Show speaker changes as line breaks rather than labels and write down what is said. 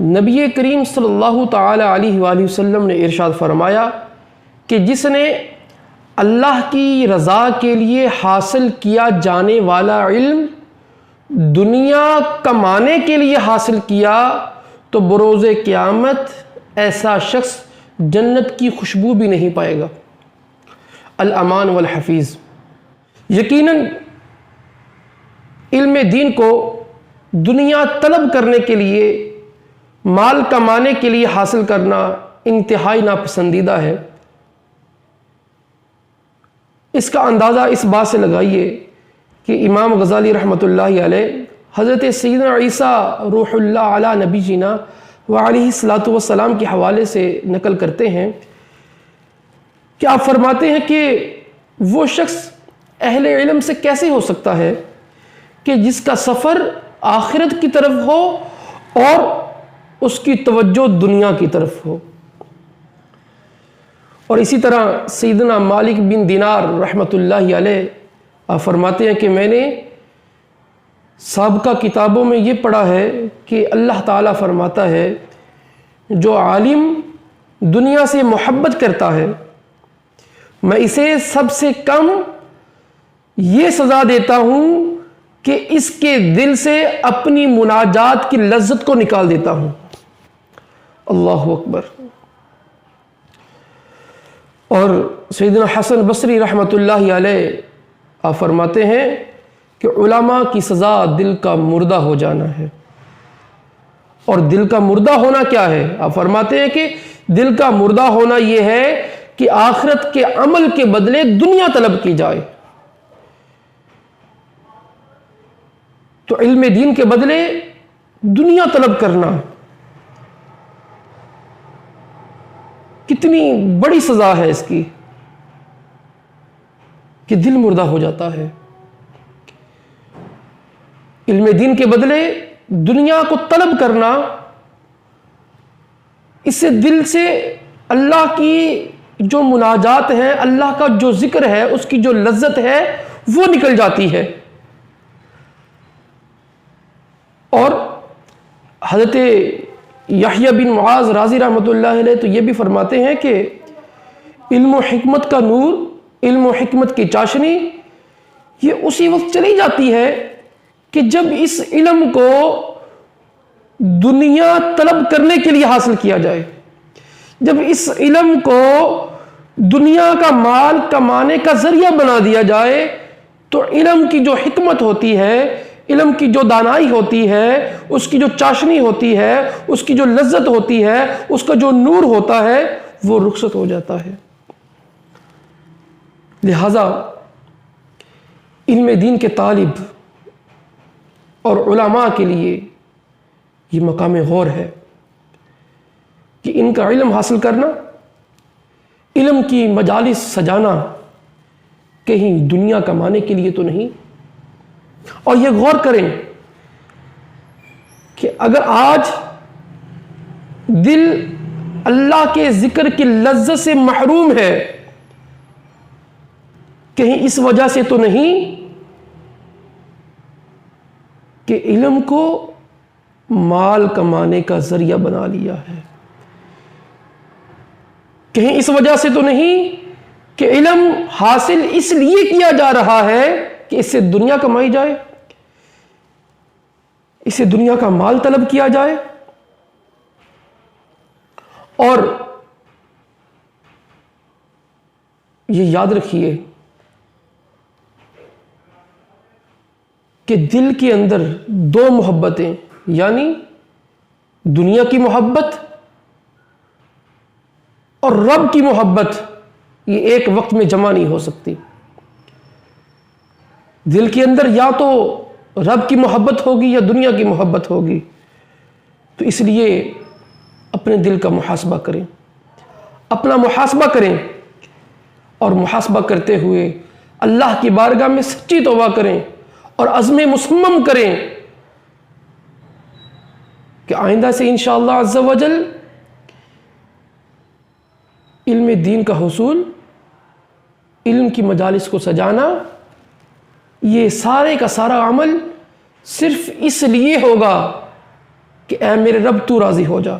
نبی کریم صلی اللہ تعالی علیہ وآلہ وسلم نے ارشاد فرمایا کہ جس نے اللہ کی رضا کے لیے حاصل کیا جانے والا علم دنیا کمانے کے لیے حاصل کیا تو بروز قیامت ایسا شخص جنت کی خوشبو بھی نہیں پائے گا۔ الامان والحفیظ، یقیناً علم دین کو دنیا طلب کرنے کے لیے، مال کمانے کے لیے حاصل کرنا انتہائی ناپسندیدہ ہے۔ اس کا اندازہ اس بات سے لگائیے کہ امام غزالی رحمۃ اللہ علیہ حضرت سیدنا عیسیٰ روح اللہ علی نبی جینا وعلیہ الصلاۃ والسلام کے حوالے سے نقل کرتے ہیں کہ آپ فرماتے ہیں کہ وہ شخص اہل علم سے کیسے ہو سکتا ہے کہ جس کا سفر آخرت کی طرف ہو اور اس کی توجہ دنیا کی طرف ہو۔ اور اسی طرح سیدنا مالک بن دینار رحمۃ اللہ علیہ آپ فرماتے ہیں کہ میں نے سابقہ کتابوں میں یہ پڑھا ہے کہ اللہ تعالیٰ فرماتا ہے جو عالم دنیا سے محبت کرتا ہے میں اسے سب سے کم یہ سزا دیتا ہوں کہ اس کے دل سے اپنی مناجات کی لذت کو نکال دیتا ہوں۔ اللہ اکبر۔ اور سیدنا حسن بصری رحمۃ اللہ علیہ آپ فرماتے ہیں کہ علماء کی سزا دل کا مردہ ہو جانا ہے۔ اور دل کا مردہ ہونا کیا ہے؟ آپ فرماتے ہیں کہ دل کا مردہ ہونا یہ ہے کہ آخرت کے عمل کے بدلے دنیا طلب کی جائے۔ تو علم دین کے بدلے دنیا طلب کرنا کتنی بڑی سزا ہے اس کی کہ دل مردہ ہو جاتا ہے۔ علم دین کے بدلے دنیا کو طلب کرنا، اس سے دل سے اللہ کی جو مناجات ہے، اللہ کا جو ذکر ہے، اس کی جو لذت ہے وہ نکل جاتی ہے۔ اور حضرت یحییٰ بن معاذ رازی رحمۃ اللہ علیہ تو یہ بھی فرماتے ہیں کہ علم و حکمت کا نور، علم و حکمت کی چاشنی یہ اسی وقت چلی جاتی ہے کہ جب اس علم کو دنیا طلب کرنے کے لیے حاصل کیا جائے، جب اس علم کو دنیا کا مال کمانے کا ذریعہ بنا دیا جائے تو علم کی جو حکمت ہوتی ہے، علم کی جو دانائی ہوتی ہے، اس کی جو چاشنی ہوتی ہے، اس کی جو لذت ہوتی ہے، اس کا جو نور ہوتا ہے وہ رخصت ہو جاتا ہے۔ لہذا علم دین کے طالب اور علماء کے لیے یہ مقام غور ہے کہ ان کا علم حاصل کرنا، علم کی مجالس سجانا کہیں دنیا کمانے کے لیے تو نہیں۔ اور یہ غور کریں کہ اگر آج دل اللہ کے ذکر کی لذت سے محروم ہے، کہیں اس وجہ سے تو نہیں کہ علم کو مال کمانے کا ذریعہ بنا لیا ہے، کہیں اس وجہ سے تو نہیں کہ علم حاصل اس لیے کیا جا رہا ہے کہ اس سے دنیا کمائی جائے، اس سے دنیا کا مال طلب کیا جائے۔ اور یہ یاد رکھیے کہ دل کے اندر دو محبتیں، یعنی دنیا کی محبت اور رب کی محبت، یہ ایک وقت میں جمع نہیں ہو سکتی۔ دل کے اندر یا تو رب کی محبت ہوگی یا دنیا کی محبت ہوگی۔ تو اس لیے اپنے دل کا محاسبہ کریں، اپنا محاسبہ کریں، اور محاسبہ کرتے ہوئے اللہ کی بارگاہ میں سچی توبہ کریں اور عزم مصمم کریں کہ آئندہ سے انشاءاللہ عز و جل علم دین کا حصول، علم کی مجالس کو سجانا، یہ سارے کا سارا عمل صرف اس لیے ہوگا کہ اے میرے رب تو راضی ہو جا۔